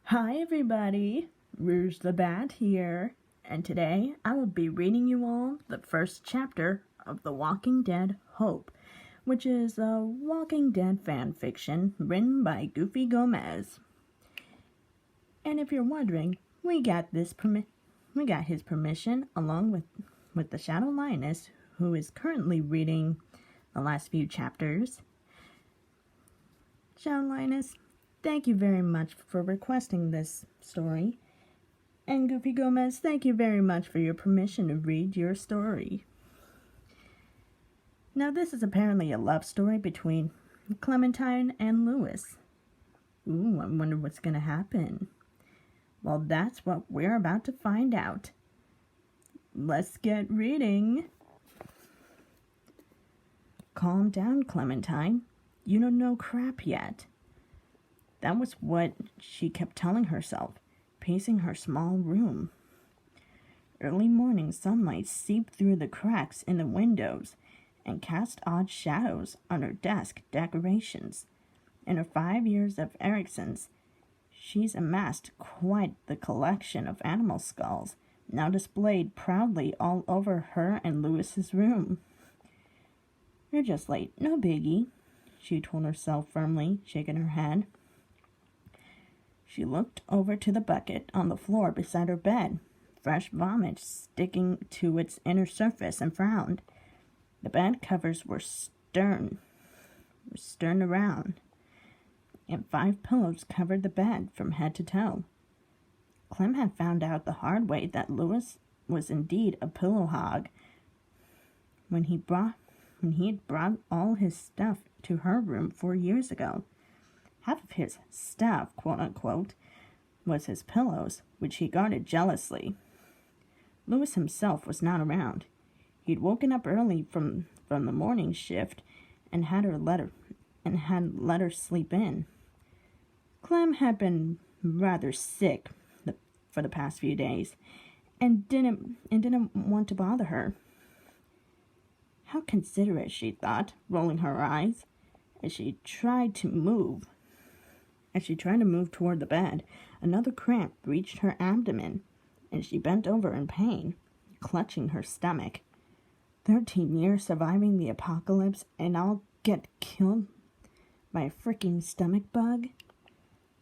Hi everybody, Rouge the Bat here, and today I will be reading you all the first chapter of The Walking Dead Hope, which is a Walking Dead fan fiction written by Goofy Gomez. And if you're wondering, we got his permission along with the Shadow Lioness, who is currently reading the last few chapters. Shadow Lioness, thank you very much for requesting this story. And Goofy Gomez, thank you very much for your permission to read your story. Now this is apparently a love story between Clementine and Louis. Ooh, I wonder what's gonna happen. Well, that's what we're about to find out. Let's get reading. Calm down, Clementine. You don't know crap yet. That was what she kept telling herself, pacing her small room. Early morning sunlight seeped through the cracks in the windows and cast odd shadows on her desk decorations. In her 5 years of Erickson's, she's amassed quite the collection of animal skulls, now displayed proudly all over her and Louis's room. You're just late, no biggie, she told herself firmly, shaking her head. She looked over to the bucket on the floor beside her bed, fresh vomit sticking to its inner surface, and frowned. The bed covers were stern around, and 5 pillows covered the bed from head to toe. Clem had found out the hard way that Louis was indeed a pillow hog when he had brought all his stuff to her room 4 years ago. Half of his stuff, quote-unquote, was his pillows, which he guarded jealously. Louis himself was not around. He'd woken up early from the morning shift and had let her sleep in. Clem had been rather sick for the past few days and didn't want to bother her. How considerate, she thought, rolling her eyes, as she tried to move toward the bed. Another cramp reached her abdomen, and she bent over in pain, clutching her stomach. 13 years surviving the apocalypse, and I'll get killed by a freaking stomach bug?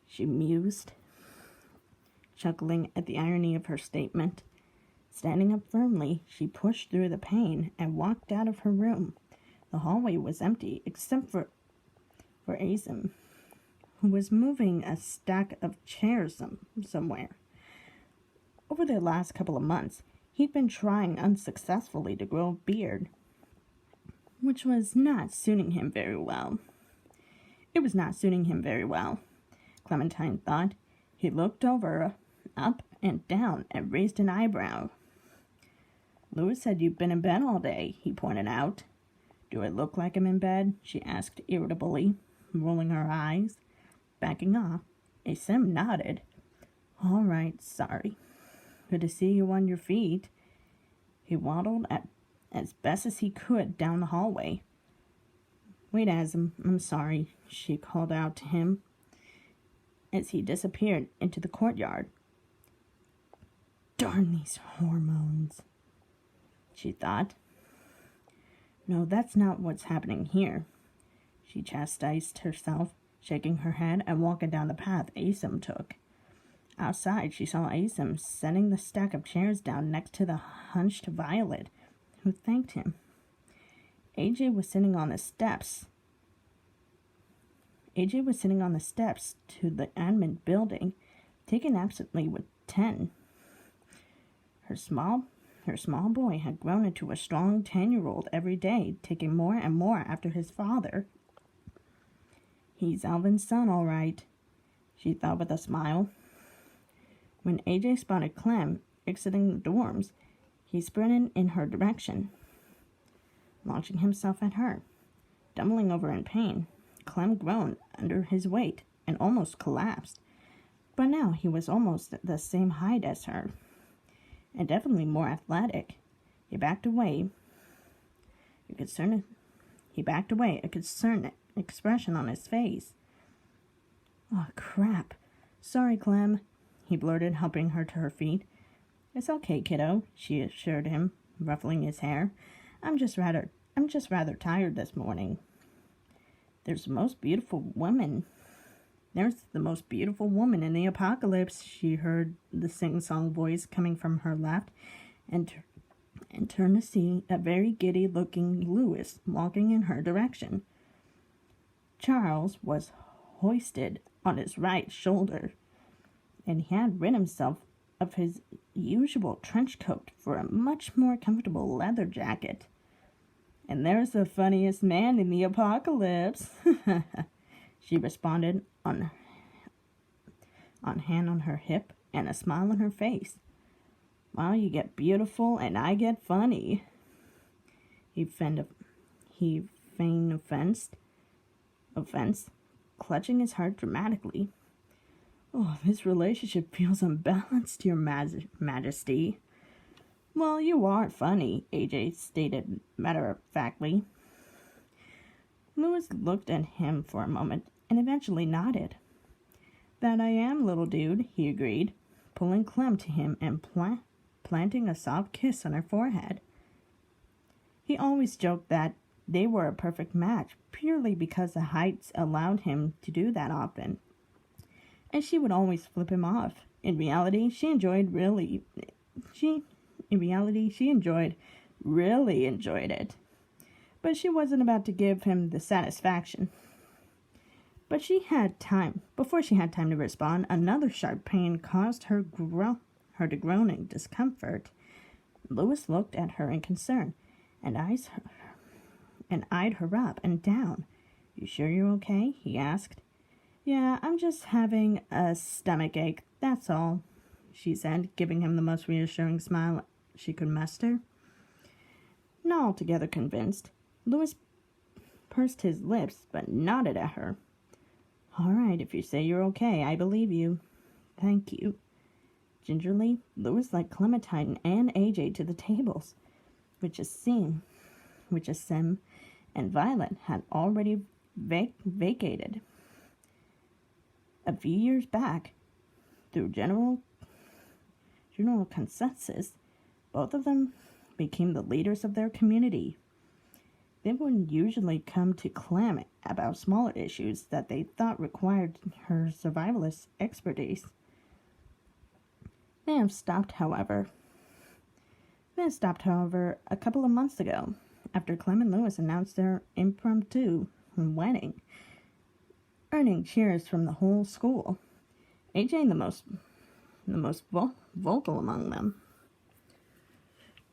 She mused, chuckling at the irony of her statement. Standing up firmly, she pushed through the pain and walked out of her room. The hallway was empty, except for Asim, who was moving a stack of chairs somewhere. Over the last couple of months, he'd been trying unsuccessfully to grow a beard, which was not suiting him very well. It was not suiting him very well, Clementine thought. He looked over, up and down, and raised an eyebrow. Louis said you'd been in bed all day, he pointed out. Do I look like I'm in bed? She asked irritably, rolling her eyes. Backing off, Asim nodded. All right, sorry. Good to see you on your feet. He waddled as best as he could down the hallway. Wait, Asim, I'm sorry, she called out to him as he disappeared into the courtyard. Darn these hormones, she thought. No, that's not what's happening here, she chastised herself, shaking her head and walking down the path Asim took. Outside, she saw Asim setting the stack of chairs down next to the hunched Violet, who thanked him. AJ was sitting on the steps to the admin building, taken absently with 10. Her small boy had grown into a strong 10-year-old every day, taking more and more after his father. He's Alvin's son, all right, she thought with a smile. When AJ spotted Clem exiting the dorms, he sprinted in her direction, launching himself at her. Stumbling over in pain, Clem groaned under his weight and almost collapsed. But now he was almost the same height as her, and definitely more athletic. He backed away, a concerned expression on his face. Oh, crap. Sorry, Clem, he blurted, helping her to her feet. It's okay, kiddo, she assured him, ruffling his hair. I'm just rather tired this morning. There's the most beautiful woman in the apocalypse, she heard the sing-song voice coming from her left, and turned to see a very giddy-looking Louis walking in her direction. Charles was hoisted on his right shoulder, and he had rid himself of his usual trench coat for a much more comfortable leather jacket. And there's the funniest man in the apocalypse, she responded, on hand on her hip and a smile on her face. Well, you get beautiful and I get funny. He feigned offense, clutching his heart dramatically. Oh, this relationship feels unbalanced, Your Majesty. Well, you are funny, AJ stated matter-of-factly. Louis looked at him for a moment and eventually nodded. That I am, little dude, he agreed, pulling Clem to him and planting a soft kiss on her forehead. He always joked that they were a perfect match purely because the heights allowed him to do that often, and she would always flip him off. In reality, she really enjoyed it, but she wasn't about to give him the satisfaction. But before she had time to respond, another sharp pain caused her to groan in discomfort. Louis looked at her in concern and eyed her up and down. You sure you're okay? He asked. Yeah, I'm just having a stomach ache, that's all, she said, giving him the most reassuring smile she could muster. Not altogether convinced, Louis pursed his lips but nodded at her. All right, if you say you're okay, I believe you. Thank you. Gingerly, Louis led Clementine and AJ to the tables, which Sim and Violet had already vacated. A few years back, through general consensus, both of them became the leaders of their community. They would usually come to Clem about smaller issues that they thought required her survivalist expertise. They have stopped, however, a couple of months ago, after Clem and Louis announced their impromptu wedding, earning cheers from the whole school. AJ the most vocal among them.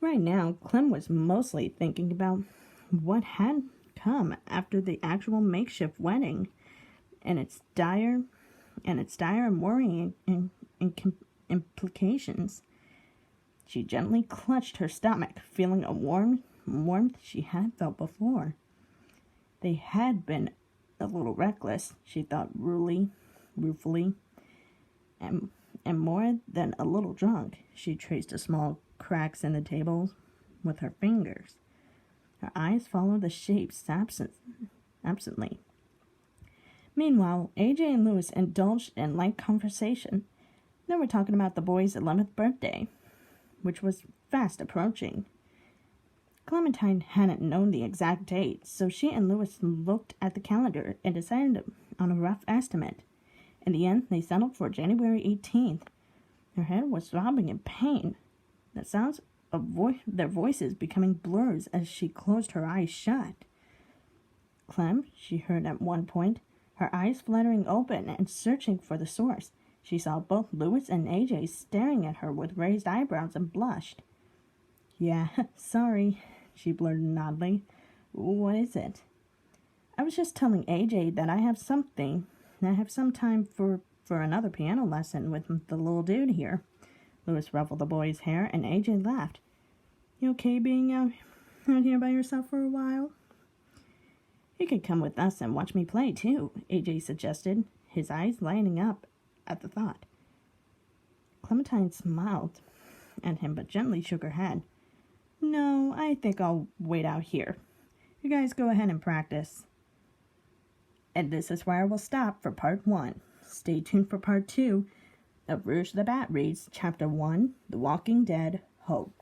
Right now, Clem was mostly thinking about what had come after the actual makeshift wedding, and its dire and worrying implications. She gently clutched her stomach, feeling a warmth she hadn't felt before. They had been a little reckless, she thought ruefully, and more than a little drunk. She traced the small cracks in the table with her fingers. Her eyes followed the shapes absently. Meanwhile, AJ and Louis indulged in light conversation. They were talking about the boy's 11th birthday, which was fast approaching. Clementine hadn't known the exact date, so she and Louis looked at the calendar and decided on a rough estimate. In the end, they settled for January 18th. Her head was throbbing in pain. The sounds of their voices becoming blurs as she closed her eyes shut. Clem, she heard at one point, her eyes fluttering open and searching for the source. She saw both Louis and AJ staring at her with raised eyebrows and blushed. Yeah, sorry, she blurted oddly. What is it? I was just telling AJ that I have some time for another piano lesson with the little dude here. Louis ruffled the boy's hair, and AJ laughed. You okay being out here by yourself for a while? You could come with us and watch me play, too, AJ suggested, his eyes lighting up at the thought. Clementine smiled at him, but gently shook her head. No, I think I'll wait out here. You guys go ahead and practice. And this is where I will stop for part 1. Stay tuned for part 2 of Rouge the Bat Reads Chapter 1, The Walking Dead, Hope.